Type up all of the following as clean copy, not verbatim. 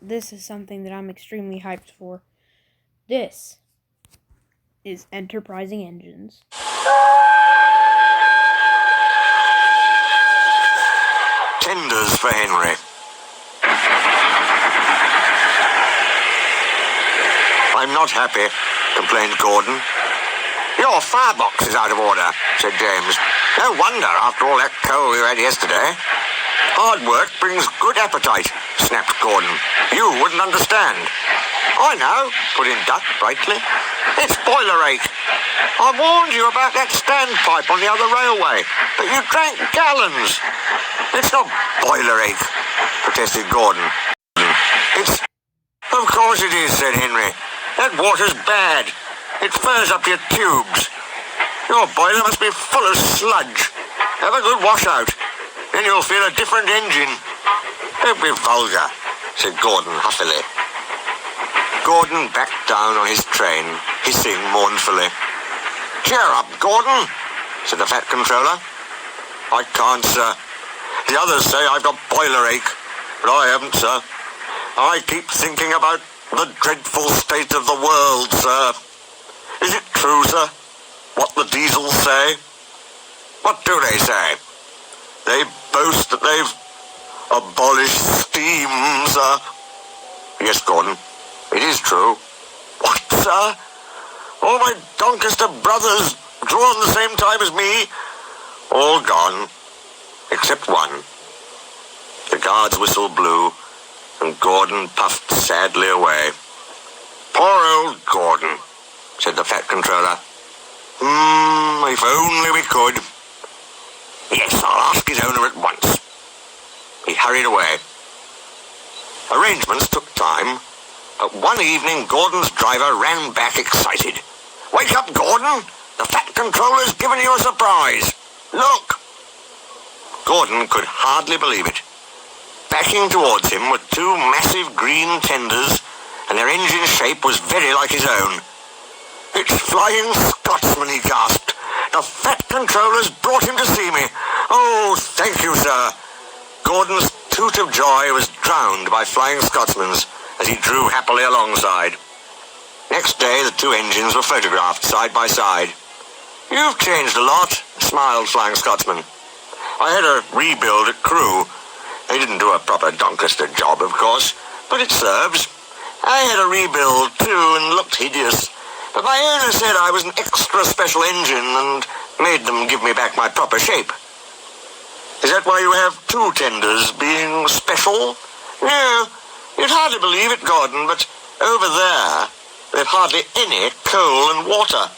This is something that I'm extremely hyped for. This is Enterprising Engines. Tenders for Henry. I'm not happy, complained Gordon. Your firebox is out of order, said James. No wonder after all that coal you had yesterday. Hard work brings good appetite, snapped Gordon. You wouldn't understand. I know, put in Duck brightly. It's boiler ache. I warned you about that standpipe on the other railway, but you drank gallons. It's not boiler ache, protested Gordon. It's... Of course it is, said Henry. That water's bad. It furs up your tubes. Your boiler must be full of sludge. Have a good washout. Then you'll feel a different engine. Don't be vulgar, said Gordon huffily. Gordon backed down on his train, hissing mournfully. Cheer up, Gordon, said the Fat Controller. I can't, sir. The others say I've got boiler ache, but I haven't, sir. I keep thinking about the dreadful state of the world, sir. Is it true, sir, what the diesels say? What do they say? They boast that they've abolished steam, sir. Yes, Gordon, it is true. What, sir? All my Doncaster brothers drawn the same time as me? All gone, except one. The guard's whistle blew, and Gordon puffed sadly away. Poor old Gordon, said the Fat Controller. If only we could. Yes, I'll ask his owner at once. He hurried away. Arrangements took time, but one evening Gordon's driver ran back excited. Wake up, Gordon! The Fat Controller's given you a surprise. Look! Gordon could hardly believe it. Backing towards him were two massive green tenders, and their engine shape was very like his own. It's Flying Scotsman, he gasped. The Fat Controller's brought him to see me. Oh, thank you, sir. Gordon's toot of joy was drowned by Flying Scotsman's as he drew happily alongside. Next day, the two engines were photographed side by side. You've changed a lot, smiled Flying Scotsman. I had a rebuild at Crewe. They didn't do a proper Doncaster job, of course, but it serves. I had a rebuild, too, and looked hideous. But my owner said I was an extra special engine and made them give me back my proper shape. Is that why you have two tenders, being special? No, you'd hardly believe it, Gordon, but over there, they've hardly any coal and water.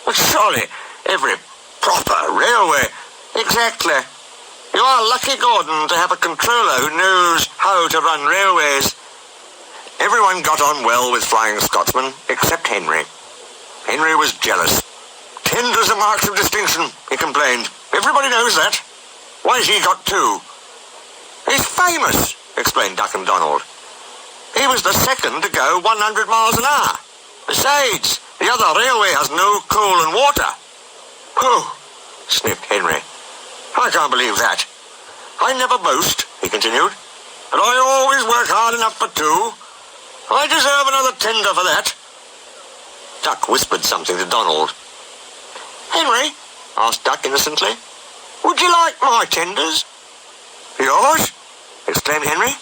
But surely, every proper railway... Exactly. You are lucky, Gordon, to have a controller who knows how to run railways. Everyone got on well with Flying Scotsman, except Henry. Henry was jealous. Tenders are marks of distinction, he complained. Everybody knows that. Why's he got two? He's famous, explained Duck and Donald. He was the second to go 100 miles an hour. Besides, the other railway has no coal and water. Whew, sniffed Henry. I can't believe that. I never boast, he continued, but I always work hard enough for two. I deserve another tender for that. Duck whispered something to Donald. Henry, asked Duck innocently, would you like my tenders? Yours? Exclaimed Henry.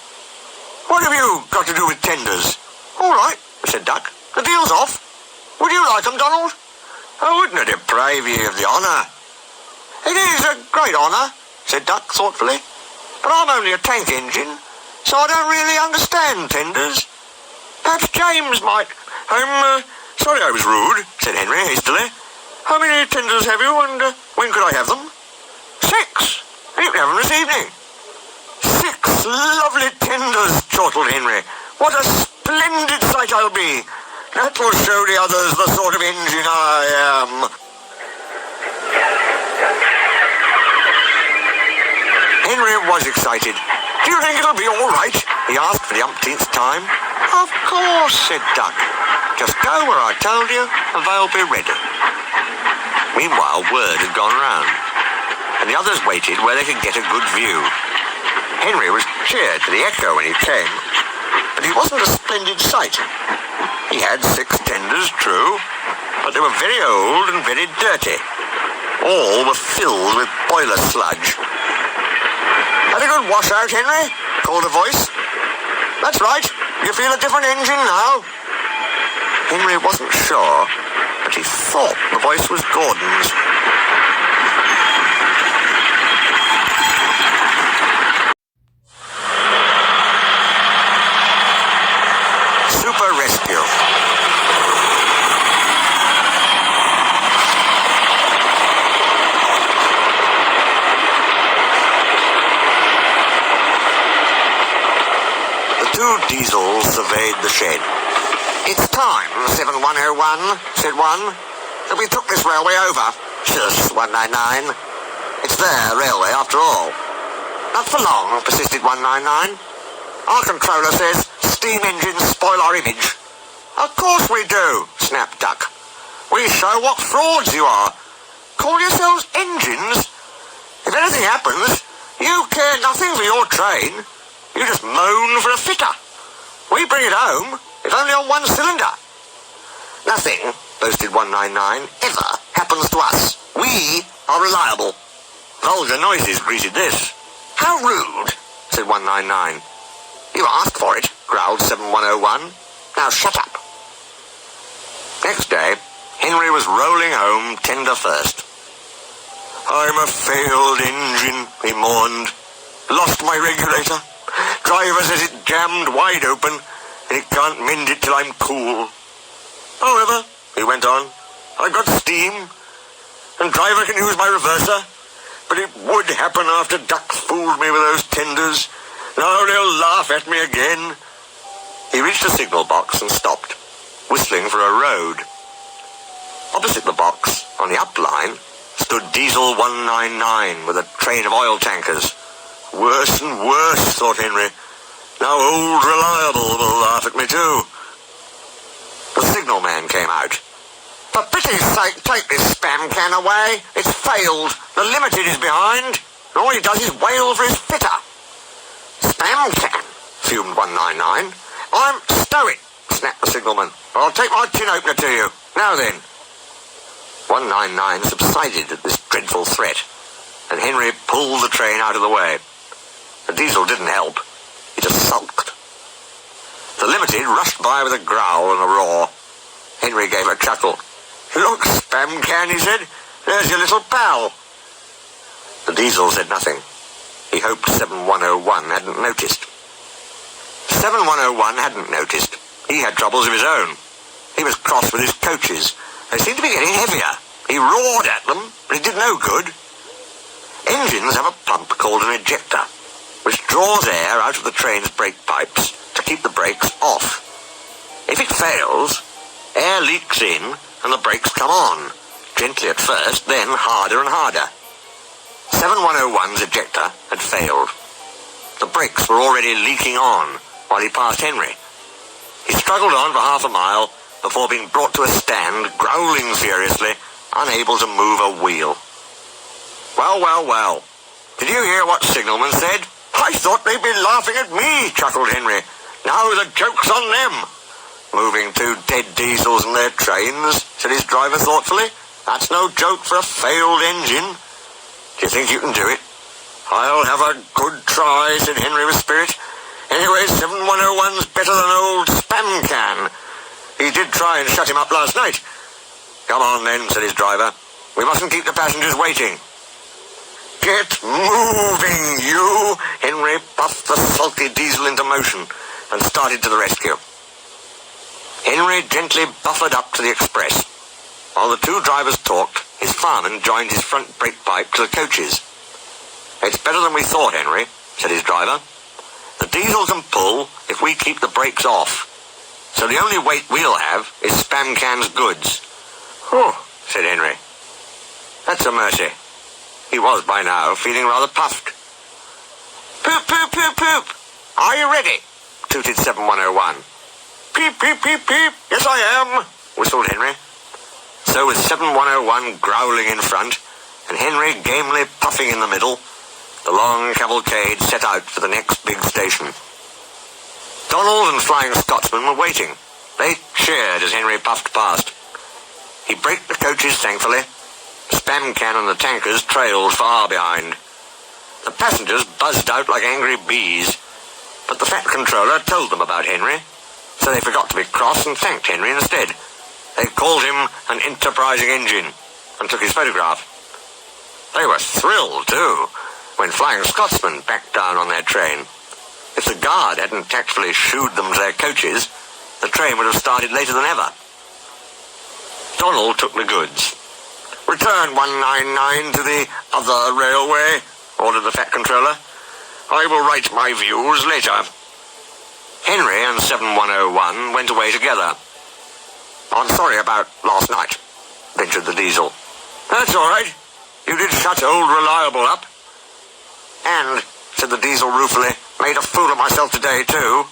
What have you got to do with tenders? All right, said Duck. The deal's off. Would you like them, Donald? I wouldn't deprive you of the honour. It is a great honour, said Duck thoughtfully, but I'm only a tank engine, so I don't really understand tenders. Perhaps James might... sorry I was rude, said Henry hastily. How many tenders have you, and when could I have them? 6. You can have them this evening. 6 lovely tenders, chortled Henry. What a splendid sight I'll be. That will show the others the sort of engine I am. Henry was excited. Do you think it'll be all right? He asked for the umpteenth time. Of course, said Duck. Just go where I told you, and they'll be ready. Meanwhile, word had gone round, and the others waited where they could get a good view. Henry was cheered to the echo when he came, but he wasn't a splendid sight. He had 6 tenders, true, but they were very old and very dirty. All were filled with boiler sludge. "Had a good wash out, Henry?" called a voice. "That's right. You feel a different engine now?" Henry wasn't sure, but he thought the voice was Gordon's. Super Rescue. The 2 Diesels surveyed the shed. "It's time, 7101, said one, "that we took this railway over." "Shush, 199. It's their railway after all." "Not for long," persisted 199. "Our controller says steam engines spoil our image." "Of course we do," snapped Duck. "We show what frauds you are. Call yourselves engines? If anything happens, you care nothing for your train. You just moan for a fitter. We bring it home, if only on 1 cylinder. "Nothing," boasted 199, "ever happens to us. We are reliable." Vulgar noises greeted this. "How rude," said 199. "You asked for it," growled 7101. "Now shut up." Next day, Henry was rolling home tender first. "I'm a failed engine," he mourned. "Lost my regulator. Driver says it jammed wide open, and he can't mend it till I'm cool. However," he went on, "I got steam, and driver can use my reverser, but it would happen after Duck fooled me with those tenders. Now they'll laugh at me again." He reached a signal box and stopped, whistling for a road. Opposite the box, on the up line, stood Diesel 199 with a train of oil tankers. Worse and worse, thought Henry. Now old Reliable will laugh at me too. The signal man came out. "For pity's sake, take this spam can away. It's failed. The Limited is behind. And all he does is wail for his fitter." "Spam can," fumed 199. "Stow it," snapped the signalman. "I'll take my tin opener to you. Now then." 199 subsided at this dreadful threat, and Henry pulled the train out of the way. The Diesel didn't help. He just sulked. The Limited rushed by with a growl and a roar. Henry gave a chuckle. "Look, spam can," he said. "There's your little pal." The Diesel said nothing. He hoped 7101 hadn't noticed. 7101 hadn't noticed. He had troubles of his own. He was cross with his coaches. They seemed to be getting heavier. He roared at them, but it did no good. Engines have a pump called an ejector, which draws air out of the train's brake pipes to keep the brakes off. If it fails, air leaks in and the brakes come on, gently at first, then harder and harder. 7101's ejector had failed. The brakes were already leaking on while he passed Henry. He struggled on for half a mile before being brought to a stand, growling furiously, unable to move a wheel. "Well, well, well. Did you hear what signalman said? I thought they'd be laughing at me," chuckled Henry. "Now the joke's on them." "Moving 2 dead Diesels and their trains," said his driver thoughtfully. "That's no joke for a failed engine. Do you think you can do it?" "I'll have a good try," said Henry with spirit. "Anyway, 7101's better than old spam can. He did try and shut him up last night." "Come on then," said his driver. "We mustn't keep the passengers waiting." "Get moving, you!" Henry puffed the sulky Diesel into motion and started to the rescue. Henry gently buffered up to the express. While the 2 drivers talked, his fireman joined his front brake pipe to the coaches. "It's better than we thought, Henry," said his driver. "The Diesel can pull if we keep the brakes off. So the only weight we'll have is spam can's goods." "Oh," said Henry. "That's a mercy." He was, by now, feeling rather puffed. "Poop, poop, poop, poop. Are you ready?" tooted 7101. "Peep, peep, peep, peep. Yes, I am," whistled Henry. So with 7101 growling in front, and Henry gamely puffing in the middle, the long cavalcade set out for the next big station. Donald and Flying Scotsman were waiting. They cheered as Henry puffed past. He braked the coaches thankfully. Spam Can and the tankers trailed far behind. The passengers buzzed out like angry bees, but the Fat Controller told them about Henry, so they forgot to be cross and thanked Henry instead. They called him an enterprising engine and took his photograph. They were thrilled, too, when Flying Scotsman backed down on their train. If the guard hadn't tactfully shooed them to their coaches, the train would have started later than ever. Donald took the goods. "Return 199 to the other railway," ordered the Fat Controller. "I will write my views later." Henry and 7101 went away together. "I'm sorry about last night," ventured the Diesel. "That's all right. You did shut old Reliable up." "And," said the Diesel ruefully, "made a fool of myself today, too."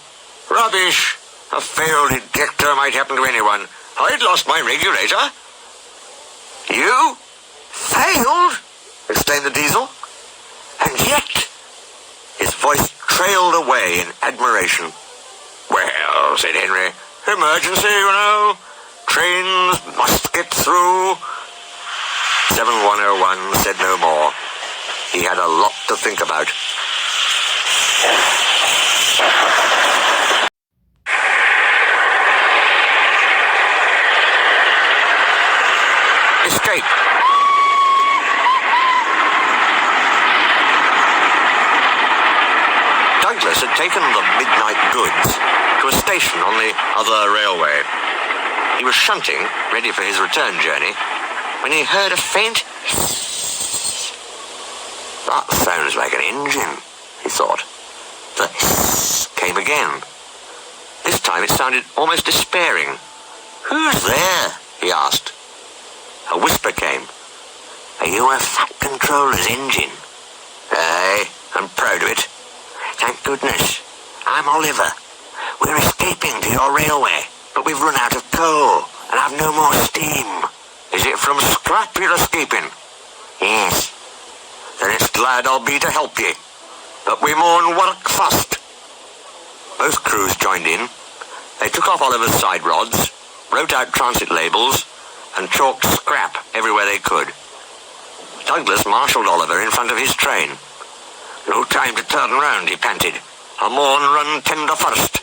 "Rubbish. A failed ejector might happen to anyone. I'd lost my regulator." "You? Failed?" exclaimed the Diesel. "And yet..." His voice trailed away in admiration. "Well," said Henry, "emergency, you know. Trains must get through." 7101 said no more. He had a lot to think about. Escape. Douglas had taken the midnight goods to a station on the other railway. He was shunting, ready for his return journey, when he heard a faint hiss. "That sounds like an engine," he thought. The hiss came again. This time it sounded almost despairing. "Who's there?" he asked. A whisper came. "Are you a Fat Controller's engine?" "Aye, I'm proud of it. Thank goodness. I'm Oliver. We're escaping to your railway, but we've run out of coal and have no more steam." "Is it from scrap you're escaping?" "Yes." "Then it's glad I'll be to help ye. But we maun work fast." Both crews joined in. They took off Oliver's side rods, wrote out transit labels, and chalked scrap everywhere they could. Douglas marshalled Oliver in front of his train. "No time to turn round," he panted. "I maun run tender first."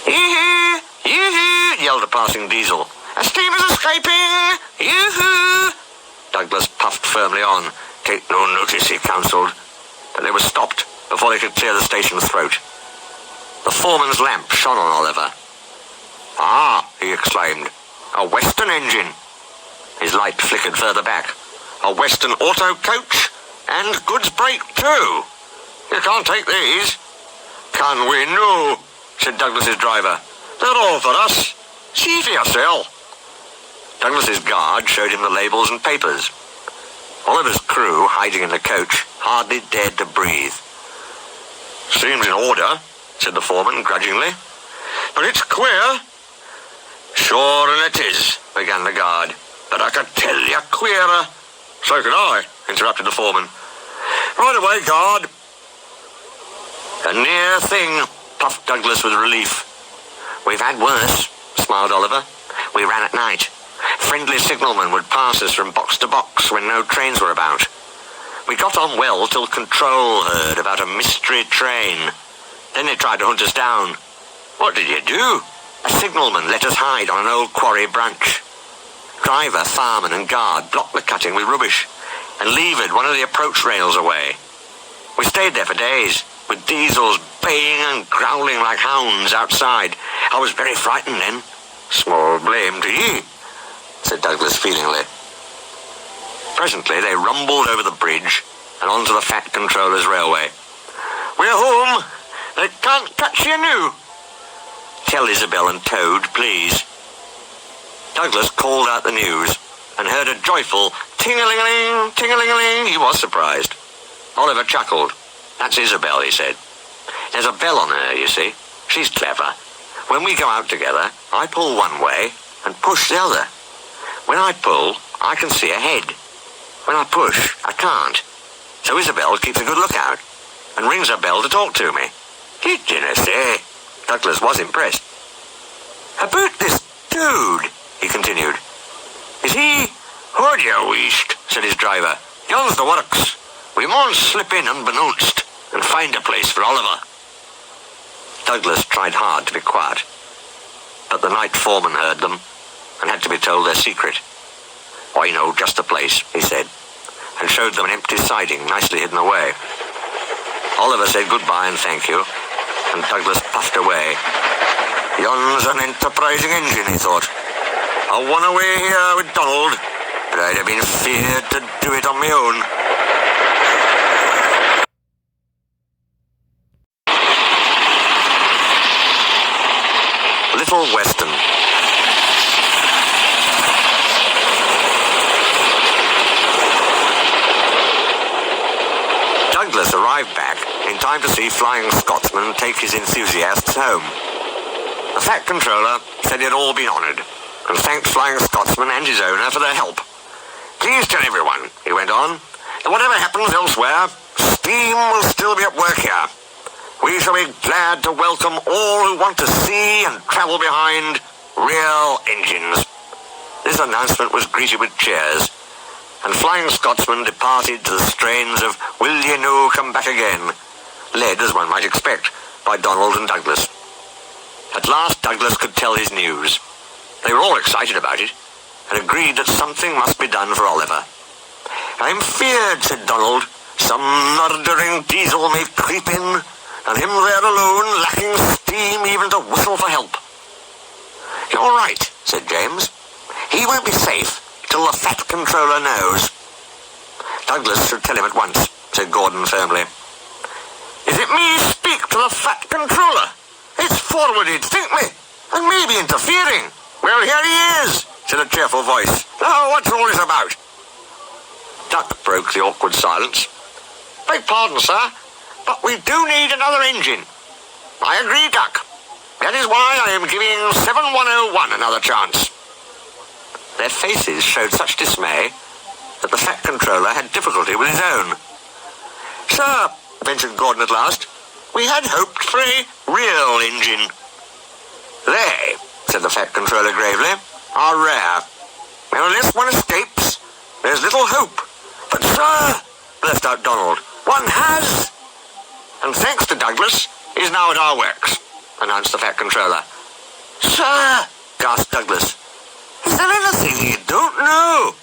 "Yoo-hoo! Yoo-hoo!" yelled a passing Diesel. "A steamer's escaping! Yoo-hoo!" Douglas puffed firmly on. "Take no notice," he counselled. But they were stopped before they could clear the station's throat. The foreman's lamp shone on Oliver. "Ah!" he exclaimed. "A Western engine." His light flickered further back. "A Western auto coach and goods brake too. You can't take these." "Can we no?" said Douglas's driver. "They're all for us. See for yourself." Douglas's guard showed him the labels and papers. Oliver's crew, hiding in the coach, hardly dared to breathe. "Seems in order," said the foreman grudgingly. "But it's queer." "Sure and it is," began the guard. "But I could tell you queerer." "So could I," interrupted the foreman. "Right away, guard." "A near thing," puffed Douglas with relief. "We've had worse," smiled Oliver. "We ran at night. Friendly signalmen would pass us from box to box when no trains were about. We got on well till Control heard about a mystery train. Then they tried to hunt us down." "What did you do?" "A signalman let us hide on an old quarry branch. Driver, fireman and guard blocked the cutting with rubbish and levered one of the approach rails away. We stayed there for days, with Diesels baying and growling like hounds outside. I was very frightened then." "Small blame to ye," said Douglas feelingly. Presently they rumbled over the bridge and onto the Fat Controller's railway. "We're home. They can't catch you now." "Tell Isabel and Toad, please." Douglas called out the news and heard a joyful ting-a-ling-a-ling, ting-a-ling-a-ling. He was surprised. Oliver chuckled. "That's Isabel," he said. "There's a bell on her, you see. She's clever. When we go out together, I pull one way and push the other. When I pull, I can see ahead. When I push, I can't. So Isabel keeps a good lookout and rings her bell to talk to me." "You didn't say," Douglas was impressed. "About this dude," he continued. "Is he—" "Who'd you wished," said his driver. "Yon's the works. We maun slip in unbeknownst and find a place for Oliver." Douglas tried hard to be quiet, but the night foreman heard them and had to be told their secret. "I know just the place," he said, and showed them an empty siding nicely hidden away. Oliver said goodbye and thank you, and Douglas puffed away. "Yon's an enterprising engine," he thought. "I won away here with Donald, but I'd have been feared to do it on my own." Little Western. Douglas arrived back in time to see Flying Scotsman take his enthusiasts home. The Fat Controller said he had all been honoured, and thanked Flying Scotsman and his owner for their help. "Please tell everyone," he went on, "that whatever happens elsewhere, steam will still be at work here. We shall be glad to welcome all who want to see and travel behind real engines." This announcement was greeted with cheers, and Flying Scotsman departed to the strains of "Will Ye No Come Back Again," led, as one might expect, by Donald and Douglas. At last Douglas could tell his news. They were all excited about it, and agreed that something must be done for Oliver. "I'm feared," said Donald, "some murdering diesel may creep in, and him there alone, lacking steam even to whistle for help." "You're right," said James. "He won't be safe till the Fat Controller knows." "Douglas should tell him at once," said Gordon firmly. "Is it me speak to the Fat Controller? It's forwarded, think me, and maybe interfering." "Well, here he is," said a cheerful voice. "Now, what's all this about?" Duck broke the awkward silence. "Beg pardon, sir, but we do need another engine." "I agree, Duck. That is why I am giving 7101 another chance." Their faces showed such dismay that the Fat Controller had difficulty with his own. "Sir," ventured Gordon at last, "we had hoped for a real engine." "They," said the Fat Controller gravely, "are rare. And unless one escapes, there's little hope." "But, sir," burst out Donald, "one has." "And thanks to Douglas, he's now at our works," announced the Fat Controller. "Sir," gasped Douglas, "is there anything you don't know?"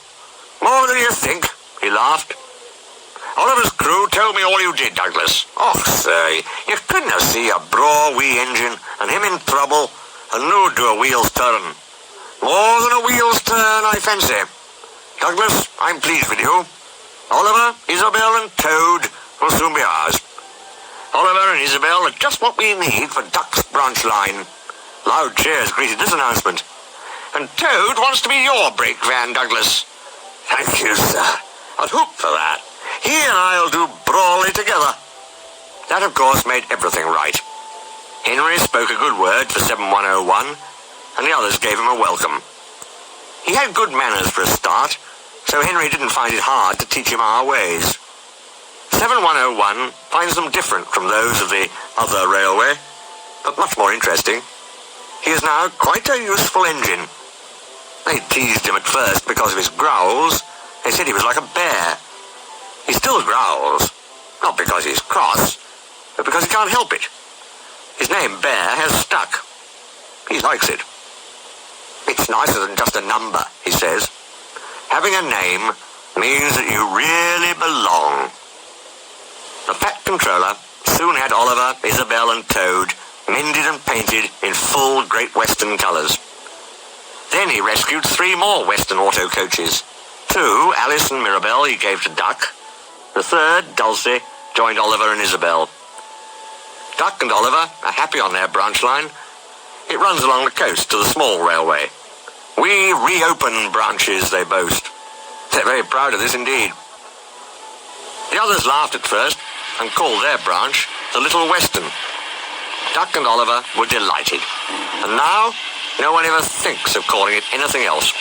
"More than you think," he laughed. "Oliver's crew told me all you did, Douglas. Oh, sir, you couldn't see a braw wee engine, and him in trouble, and no do a wheel's turn. More than a wheel's turn, I fancy. Douglas, I'm pleased with you. Oliver, Isabel, and Toad will soon be ours. Oliver and Isabel are just what we need for Duck's branch line." Loud cheers greeted this announcement. "And Toad wants to be your brake van, Douglas." "Thank you, sir. I'd hoped for that. He and I'll do brawly together." That, of course, made everything right. Henry spoke a good word for 7101, and the others gave him a welcome. He had good manners for a start, so Henry didn't find it hard to teach him our ways. 7101 finds them different from those of the other railway, but much more interesting. He is now quite a useful engine. They teased him at first because of his growls. They said he was like a bear. He still growls, not because he's cross, but because he can't help it. His name, Bear, has stuck. He likes it. "It's nicer than just a number," he says. "Having a name means that you really belong." The Fat Controller soon had Oliver, Isabel, and Toad mended and painted in full Great Western colours. Then he rescued 3 more Western auto coaches. 2, Alice and Mirabelle, he gave to Duck. The 3rd, Dulcie, joined Oliver and Isabel. Duck and Oliver are happy on their branch line. It runs along the coast to the small railway. "We reopen branches," they boast. They're very proud of this indeed. The others laughed at first and called their branch the Little Western. Duck and Oliver were delighted, and now no one ever thinks of calling it anything else.